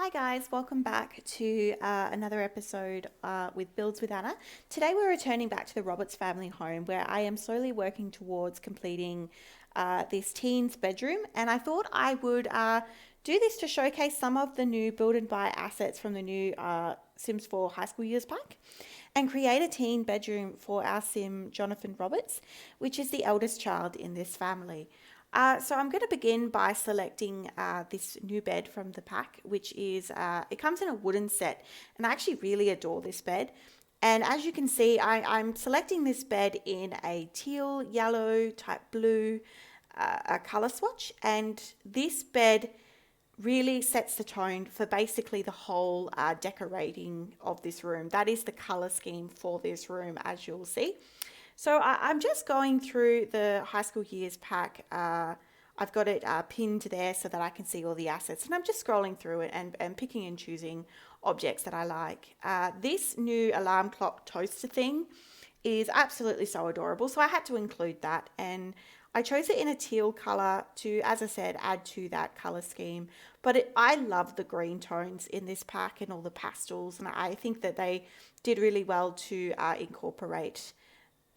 Hi guys, welcome back to another episode with Builds with Anna. Today we're returning back to the Roberts family home where I am slowly working towards completing this teen's bedroom, and I thought I would do this to showcase some of the new build and buy assets from the new Sims 4 High School Years pack and create a teen bedroom for our Sim Jonathan Roberts, which is the eldest child in this family. So I'm going to begin by selecting this new bed from the pack, which is, it comes in a wooden set, and I actually really adore this bed. And as you can see, I'm selecting this bed in a teal, yellow, type blue a color swatch, and this bed really sets the tone for basically the whole decorating of this room. That is the color scheme for this room, as you'll see. So I'm just going through the High School Years pack. I've got it pinned there so that I can see all the assets, and I'm just scrolling through it and picking and choosing objects that I like. This new alarm clock toaster thing is absolutely so adorable, so I had to include that, and I chose it in a teal color to, as I said, add to that color scheme. But I love the green tones in this pack and all the pastels, and I think that they did really well to incorporate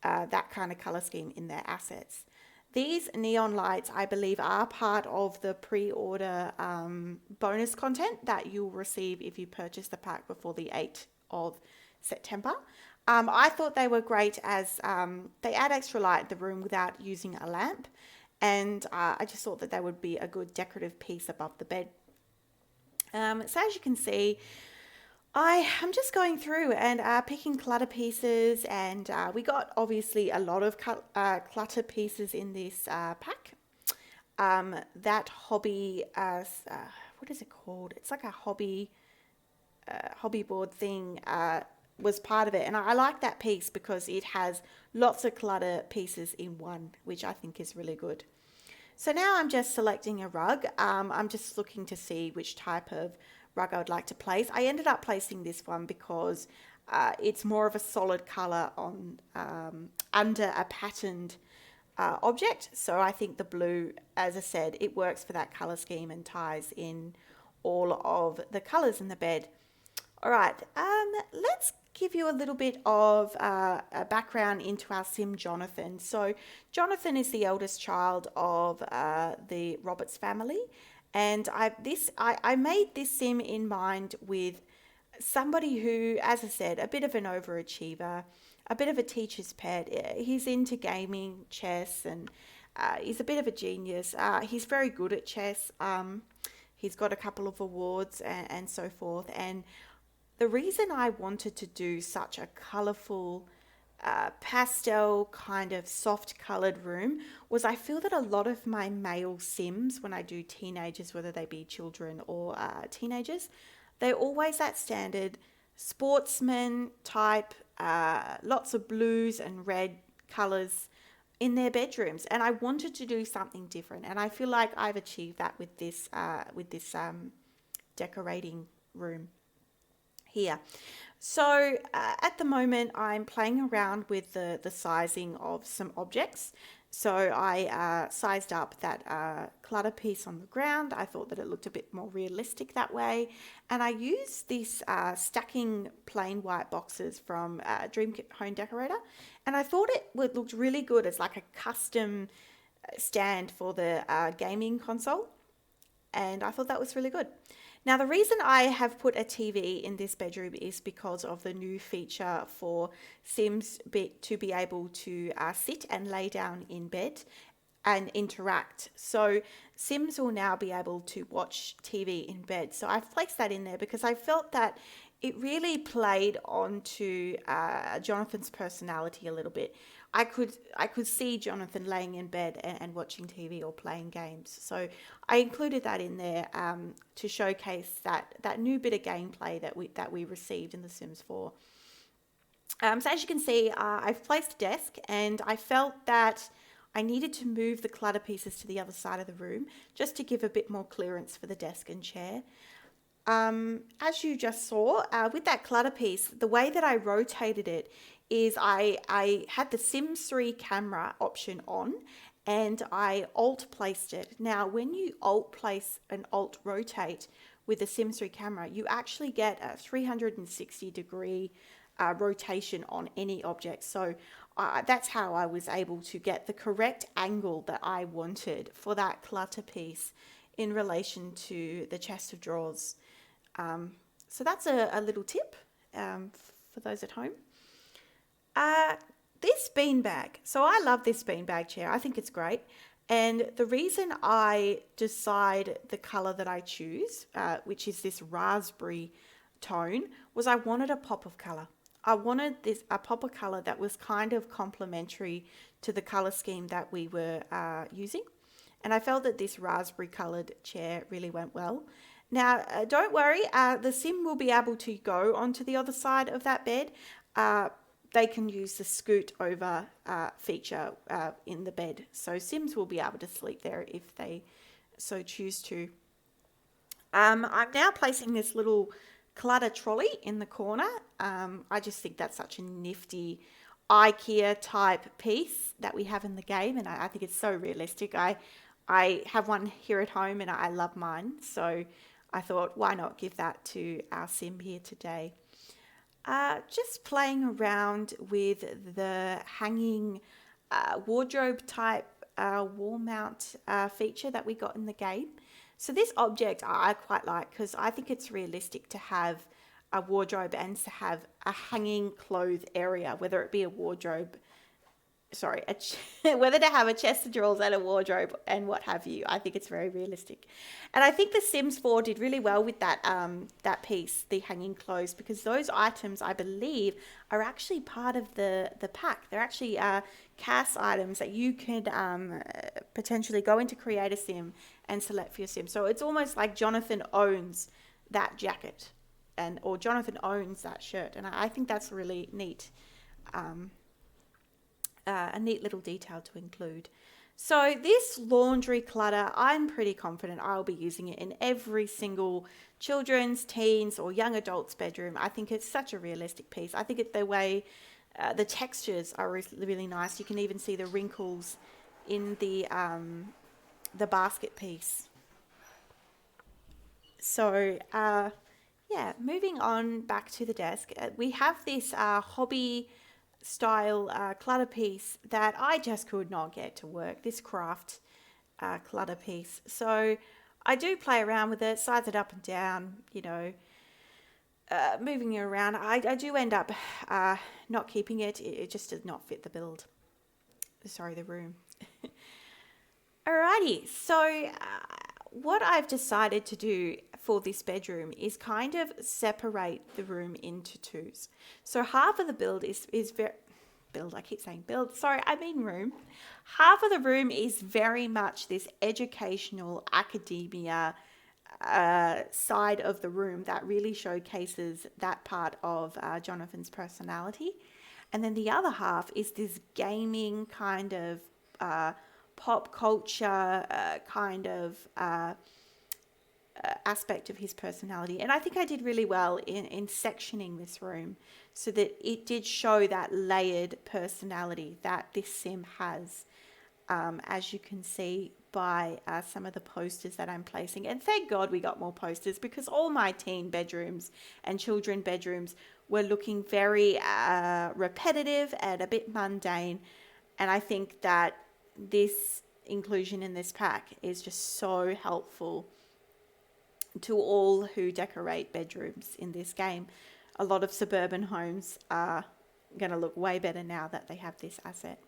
that kind of color scheme in their assets. These neon lights, I believe, are part of the pre-order bonus content that you'll receive if you purchase the pack before the 8th of September. I thought they were great as they add extra light in the room without using a lamp, and I just thought that they would be a good decorative piece above the bed. So as you can see, I'm just going through and picking clutter pieces, and we got obviously a lot of clutter pieces in this pack. That hobby, what is it called? It's like a hobby board thing was part of it, and I like that piece because it has lots of clutter pieces in one, which I think is really good. So now I'm just selecting a rug. I'm just looking to see which type of rug I would like to place. I ended up placing this one because it's more of a solid color on under a patterned object. So I think the blue, as I said, it works for that color scheme and ties in all of the colors in the bed. All right, let's give you a little bit of a background into our Sim Jonathan. So Jonathan is the eldest child of the Roberts family, and I made this Sim in mind with somebody who, as I said, a bit of an overachiever, a bit of a teacher's pet. He's into gaming, chess, and he's a bit of a genius. He's very good at chess. He's got a couple of awards and so forth, and the reason I wanted to do such a colourful pastel kind of soft coloured room was I feel that a lot of my male Sims, when I do teenagers, whether they be children or teenagers, they're always that standard sportsman type, lots of blues and red colours in their bedrooms, and I wanted to do something different, and I feel like I've achieved that with this decorating room here. So at the moment I'm playing around with the sizing of some objects. So I sized up that clutter piece on the ground. I thought that it looked a bit more realistic that way, and I used this stacking plain white boxes from Dream Home Decorator, and I thought it would look really good as like a custom stand for the gaming console, and I thought that was really good. Now, the reason I have put a TV in this bedroom is because of the new feature for Sims to be able to sit and lay down in bed and interact. So Sims will now be able to watch TV in bed. So I've placed that in there because I felt that it really played onto Jonathan's personality a little bit. I could see Jonathan laying in bed and watching TV or playing games. So I included that in there to showcase that new bit of gameplay that we received in The Sims 4. So as you can see, I've placed a desk, and I felt that I needed to move the clutter pieces to the other side of the room just to give a bit more clearance for the desk and chair. As you just saw, with that clutter piece, the way that I rotated it is I had the Sims 3 camera option on, and I alt placed it. Now, when you alt place and alt rotate with the Sims 3 camera, you actually get a 360-degree rotation on any object. So that's how I was able to get the correct angle that I wanted for that clutter piece in relation to the chest of drawers. So that's a little tip for those at home. This beanbag. So I love this beanbag chair. I think it's great. And the reason I decide the color that I choose, which is this raspberry tone, was I wanted a pop of color. I wanted a pop of color that was kind of complementary to the color scheme that we were using. And I felt that this raspberry colored chair really went well. Now, don't worry, the Sim will be able to go onto the other side of that bed. They can use the scoot over feature in the bed. So Sims will be able to sleep there if they so choose to. I'm now placing this little clutter trolley in the corner. I just think that's such a nifty IKEA type piece that we have in the game, and I think it's so realistic. I have one here at home and I love mine, so I thought, why not give that to our Sim here today? Just playing around with the hanging wardrobe type wall mount feature that we got in the game. So this object I quite like because I think it's realistic to have a wardrobe and to have a hanging clothes area, whether it be a wardrobe, whether to have a chest of drawers and a wardrobe and what have you. I think it's very realistic. And I think the Sims 4 did really well with that that piece, the hanging clothes, because those items, I believe, are actually part of the pack. They're actually CAS items that you can potentially go into Create a Sim and select for your Sim. So it's almost like Jonathan owns that jacket or Jonathan owns that shirt. And I think that's really neat. A neat little detail to include. So this laundry clutter, I'm pretty confident I'll be using it in every single children's, teens or young adults bedroom. I think it's such a realistic piece. I think the way the textures are really nice. You can even see the wrinkles in the basket piece. So yeah, moving on back to the desk, we have this hobby style clutter piece that I just could not get to work, this craft clutter piece. So I do play around with it, size it up and down, moving it around. I do end up not keeping it. It just does not fit the build. Sorry, the room. Alrighty, so what I've decided to do for this bedroom is kind of separate the room into twos. So half of the build is room. Half of the room is very much this educational academia side of the room that really showcases that part of Jonathan's personality. And then the other half is this gaming kind of pop culture kind of aspect of his personality. And I think I did really well in sectioning this room so that it did show that layered personality that this Sim has, as you can see by some of the posters that I'm placing. And thank God we got more posters, because all my teen bedrooms and children bedrooms were looking very repetitive and a bit mundane. And I think that this inclusion in this pack is just so helpful to all who decorate bedrooms in this game. A lot of suburban homes are going to look way better now that they have this asset.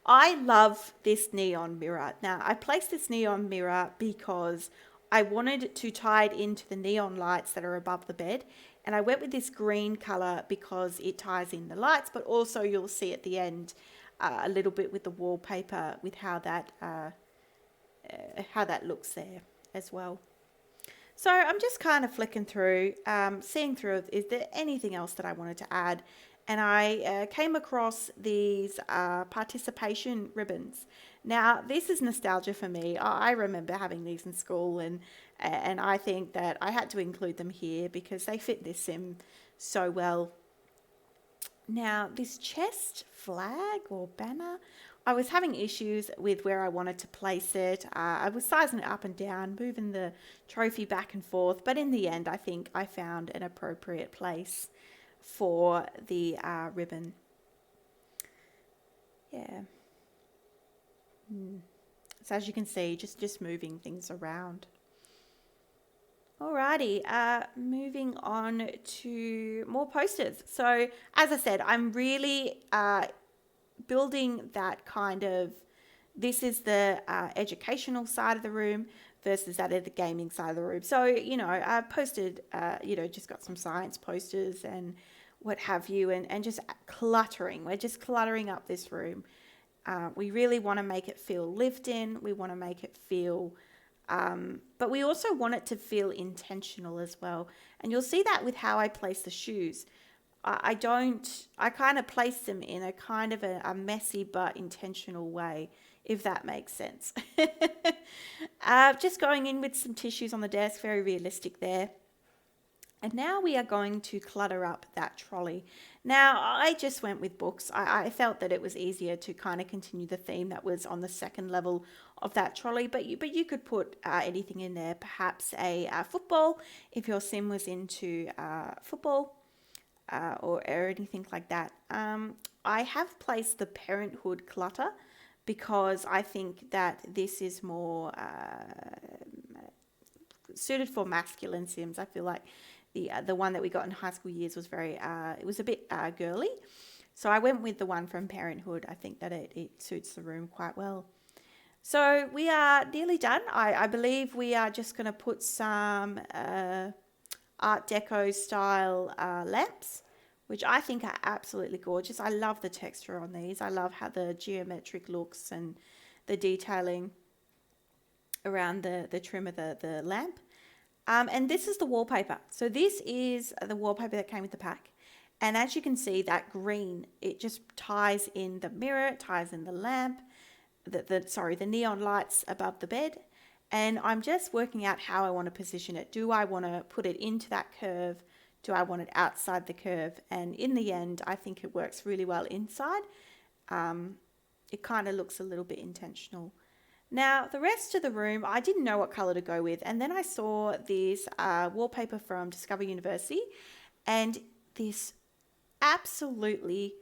I love this neon mirror. Now, I placed this neon mirror because I wanted to tie it into the neon lights that are above the bed. And I went with this green color because it ties in the lights, but also you'll see at the end a little bit with the wallpaper with how that looks there as well. So I'm just kind of flicking through, seeing through, is there anything else that I wanted to add? And I came across these participation ribbons. Now, this is nostalgia for me. I remember having these in school, and I think that I had to include them here because they fit this Sim so well. Now, this chest flag or banner, I was having issues with where I wanted to place it. I was sizing it up and down, moving the trophy back and forth. But in the end, I think I found an appropriate place for the ribbon. Yeah. So as you can see, just moving things around. Alrighty, moving on to more posters. So as I said, I'm really building that kind of, this is the educational side of the room versus that of the gaming side of the room. So, I posted, just got some science posters and what have you, and just cluttering. We're just cluttering up this room. We really want to make it feel lived in. We want to make it feel, but we also want it to feel intentional as well. And you'll see that with how I place the shoes. I kind of place them in a kind of a messy but intentional way, if that makes sense. Just going in with some tissues on the desk, very realistic there. And now we are going to clutter up that trolley. Now, I just went with books. I felt that it was easier to kind of continue the theme that was on the second level of that trolley, but you could put anything in there, perhaps a football, if your sim was into football. Or anything like that. I have placed the Parenthood Clutter because I think that this is more suited for masculine sims. I feel like the one that we got in high school years was very, it was a bit girly. So I went with the one from Parenthood. I think that it suits the room quite well. So we are nearly done. I believe we are just going to put some Art Deco style lamps, which I think are absolutely gorgeous. I love the texture on these. I love how the geometric looks and the detailing around the trim of the lamp. And this is the wallpaper. So this is the wallpaper that came with the pack. And as you can see, that green, it just ties in the mirror, it ties in the lamp, the neon lights above the bed. And I'm just working out how I want to position it. Do I want to put it into that curve? Do I want it outside the curve? And in the end, I think it works really well inside. It kind of looks a little bit intentional. Now, the rest of the room, I didn't know what color to go with. And then I saw this wallpaper from Discover University and this absolutely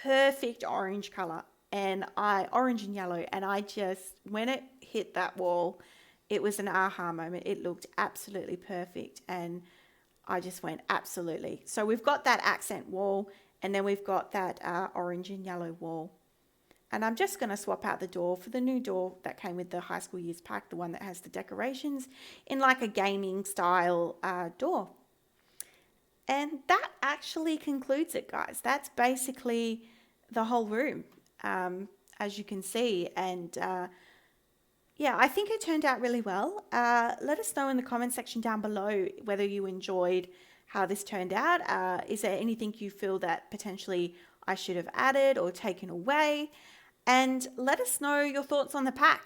perfect orange color. And orange and yellow. And I just, when it hit that wall, it was an aha moment. It looked absolutely perfect. And I just went, absolutely. So we've got that accent wall, and then we've got that orange and yellow wall. And I'm just going to swap out the door for the new door that came with the high school years pack, the one that has the decorations in like a gaming style door. And that actually concludes it, guys. That's basically the whole room, as you can see. And yeah, I think it turned out really well. Let us know in the comment section down below whether you enjoyed how this turned out. Is there anything you feel that potentially I should have added or taken away? And let us know your thoughts on the pack.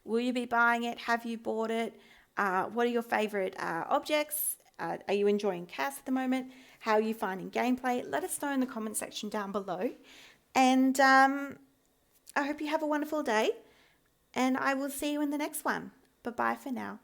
Will you be buying it? Have you bought it? What are your favorite objects? Are you enjoying CAS at the moment? How are you finding gameplay? Let us know in the comment section down below. And I hope you have a wonderful day. And I will see you in the next one. Bye-bye for now.